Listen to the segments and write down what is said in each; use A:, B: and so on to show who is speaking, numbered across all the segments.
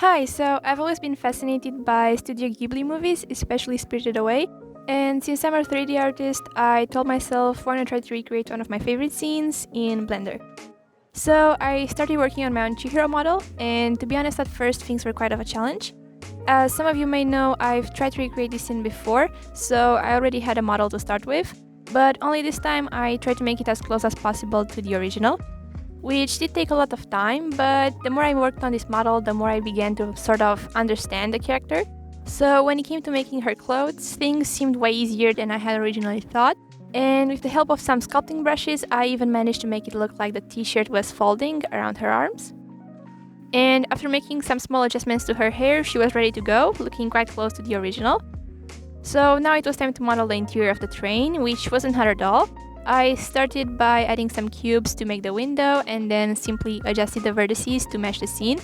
A: Hi, so I've always been fascinated by Studio Ghibli movies, especially Spirited Away. And since I'm a 3D artist, I told myself why not try to recreate one of my favorite scenes in Blender. So I started working on my own Chihiro model, and to be honest, at first things were quite of a challenge. As some of you may know, I've tried to recreate this scene before, so I already had a model to start with, but only this time I tried to make it as close as possible to the original, which did take a lot of time, but the more I worked on this model, the more I began to sort of understand the character. So when it came to making her clothes, things seemed way easier than I had originally thought, and with the help of some sculpting brushes, I even managed to make it look like the t-shirt was folding around her arms. And after making some small adjustments to her hair, she was ready to go, looking quite close to the original. So now it was time to model the interior of the train, which wasn't hard at all. I started by adding some cubes to make the window and then simply adjusted the vertices to match the scene.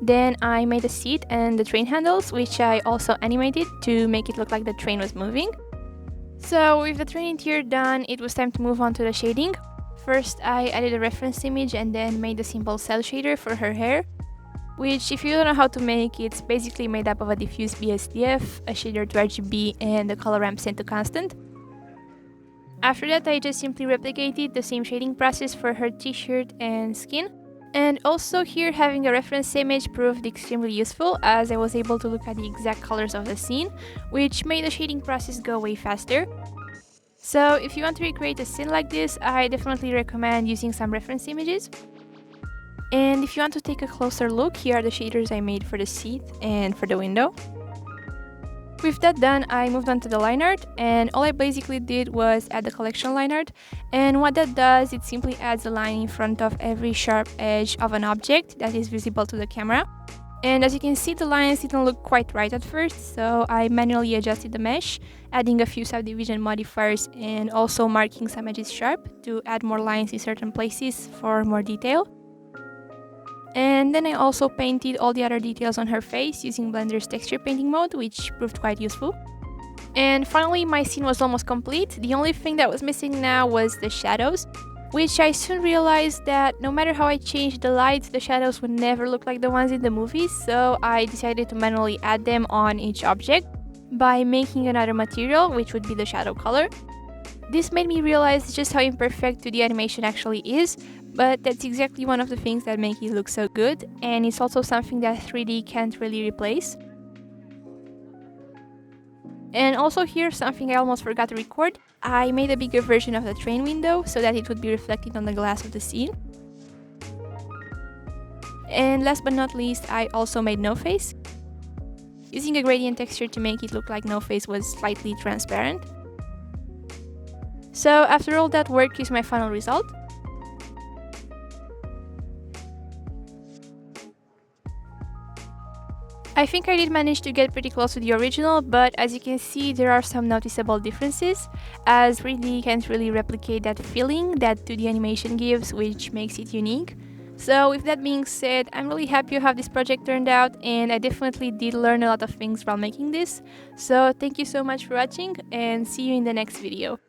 A: Then I made the seat and the train handles, which I also animated to make it look like the train was moving. So with the train interior done, it was time to move on to the shading. First I added a reference image and then made the simple cell shader for her hair, which, if you don't know how to make, it's basically made up of a diffuse BSDF, a shader to RGB, and a color ramp set to constant. After that, I just simply replicated the same shading process for her t-shirt and skin. And also here, having a reference image proved extremely useful, as I was able to look at the exact colors of the scene, which made the shading process go way faster. So if you want to recreate a scene like this, I definitely recommend using some reference images. And if you want to take a closer look, here are the shaders I made for the seat and for the window. With that done, I moved on to the line art, and all I basically did was add the collection line art. And what that does, it simply adds a line in front of every sharp edge of an object that is visible to the camera. And as you can see, the lines didn't look quite right at first, so I manually adjusted the mesh, adding a few subdivision modifiers and also marking some edges sharp to add more lines in certain places for more detail. And then I also painted all the other details on her face using Blender's texture painting mode, which proved quite useful. And finally, my scene was almost complete. The only thing that was missing now was the shadows, which I soon realized that no matter how I changed the lights, the shadows would never look like the ones in the movies, so I decided to manually add them on each object by making another material, which would be the shadow color. This made me realize just how imperfect 2D animation actually is, but that's exactly one of the things that make it look so good, and it's also something that 3D can't really replace. And also here, something I almost forgot to record, I made a bigger version of the train window so that it would be reflected on the glass of the scene. And last but not least, I also made No Face, using a gradient texture to make it look like No Face was slightly transparent. So after all that work, here's my final result. I think I did manage to get pretty close to the original, but as you can see, there are some noticeable differences, as 3D can't really replicate that feeling that 2D animation gives, which makes it unique. So with that being said, I'm really happy how this project turned out, and I definitely did learn a lot of things while making this. So thank you so much for watching, and see you in the next video.